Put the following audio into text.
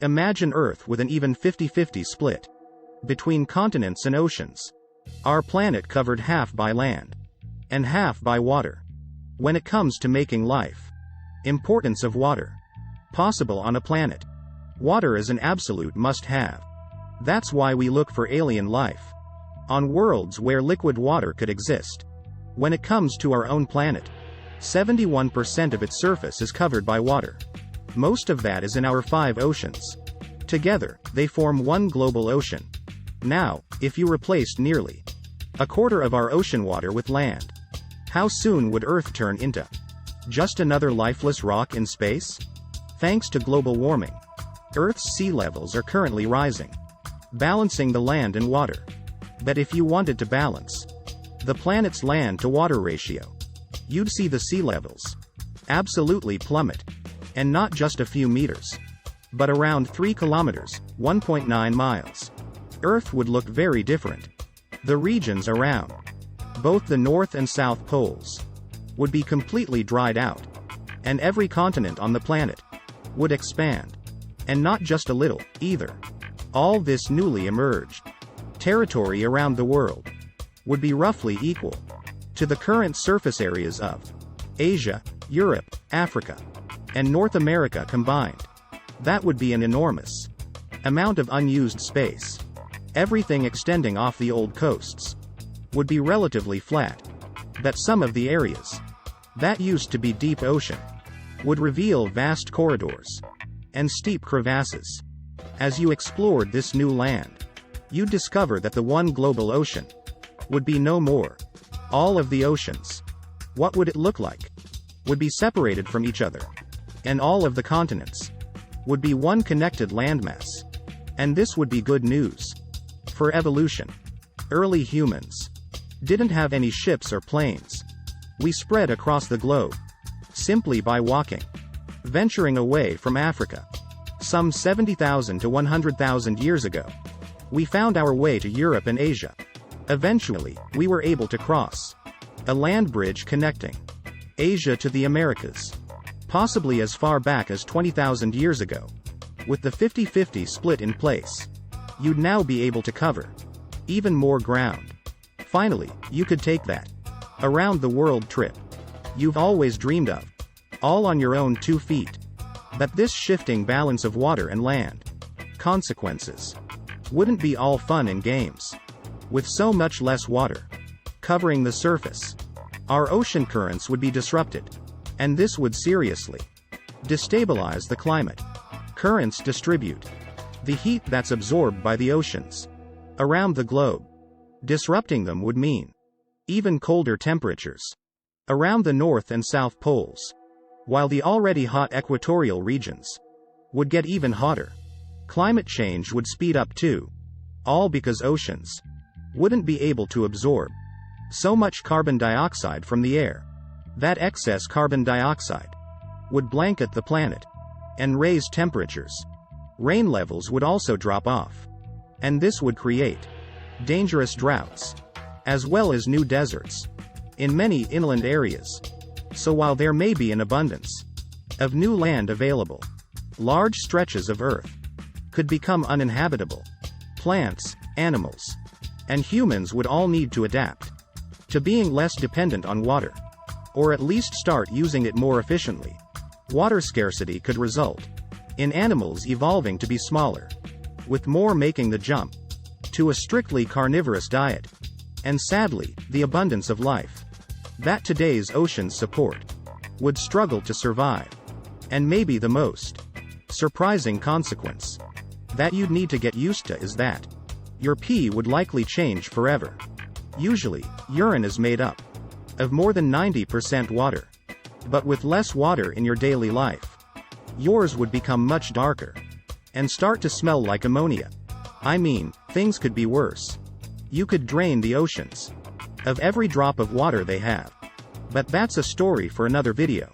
Imagine Earth with an even 50-50 split between continents and oceans. Our planet covered half by land and half by water. When it comes to making life, importance of water possible on a planet, water is an absolute must-have. That's why we look for alien life on worlds where liquid water could exist. When it comes to our own planet, 71% of its surface is covered by water. Most of that is in our 5 oceans. Together, they form one global ocean. Now, if you replaced nearly a quarter of our ocean water with land, how soon would Earth turn into just another lifeless rock in space? Thanks to global warming, Earth's sea levels are currently rising, balancing the land and water. But if you wanted to balance the planet's land-to-water ratio, you'd see the sea levels absolutely plummet. And not just a few meters, but around 3 kilometers, 1.9 miles. Earth would look very different. The regions around both the North and South poles would be completely dried out, and every continent on the planet would expand. And not just a little, either. All this newly emerged territory around the world would be roughly equal to the current surface areas of Asia, Europe, Africa, and North America combined. That would be an enormous amount of unused space. Everything extending off the old coasts would be relatively flat. But some of the areas that used to be deep ocean would reveal vast corridors and steep crevasses. As you explored this new land, you'd discover that the one global ocean would be no more. All of the oceans, what would it look like? Would be separated from each other. And all of the continents would be one connected landmass. And this would be good news for evolution. Early humans didn't have any ships or planes. We spread across the globe simply by walking, venturing away from Africa. Some 70,000 to 100,000 years ago, we found our way to Europe and Asia. Eventually, we were able to cross a land bridge connecting Asia to the Americas. Possibly as far back as 20,000 years ago. With the 50-50 split in place, you'd now be able to cover even more ground. Finally, you could take that around the world trip you've always dreamed of, all on your own 2 feet. But this shifting balance of water and land consequences wouldn't be all fun and games. With so much less water covering the surface, our ocean currents would be disrupted. And this would seriously destabilize the climate. Currents distribute the heat that's absorbed by the oceans around the globe. Disrupting them would mean even colder temperatures around the North and South poles, while the already hot equatorial regions would get even hotter. Climate change would speed up too, all because oceans wouldn't be able to absorb so much carbon dioxide from the air. That excess carbon dioxide would blanket the planet and raise temperatures. Rain levels would also drop off. And this would create dangerous droughts, as well as new deserts in many inland areas. So while there may be an abundance of new land available, large stretches of Earth could become uninhabitable. Plants, animals, and humans would all need to adapt to being less dependent on water, or at least start using it more efficiently. Water scarcity could result in animals evolving to be smaller, with more making the jump to a strictly carnivorous diet. And sadly, the abundance of life that today's oceans support would struggle to survive. And maybe the most surprising consequence that you'd need to get used to is that your pee would likely change forever. Usually, urine is made up of more than 90% water. But with less water in your daily life, yours would become much darker and start to smell like ammonia. I mean, things could be worse. You could drain the oceans of every drop of water they have. But that's a story for another video.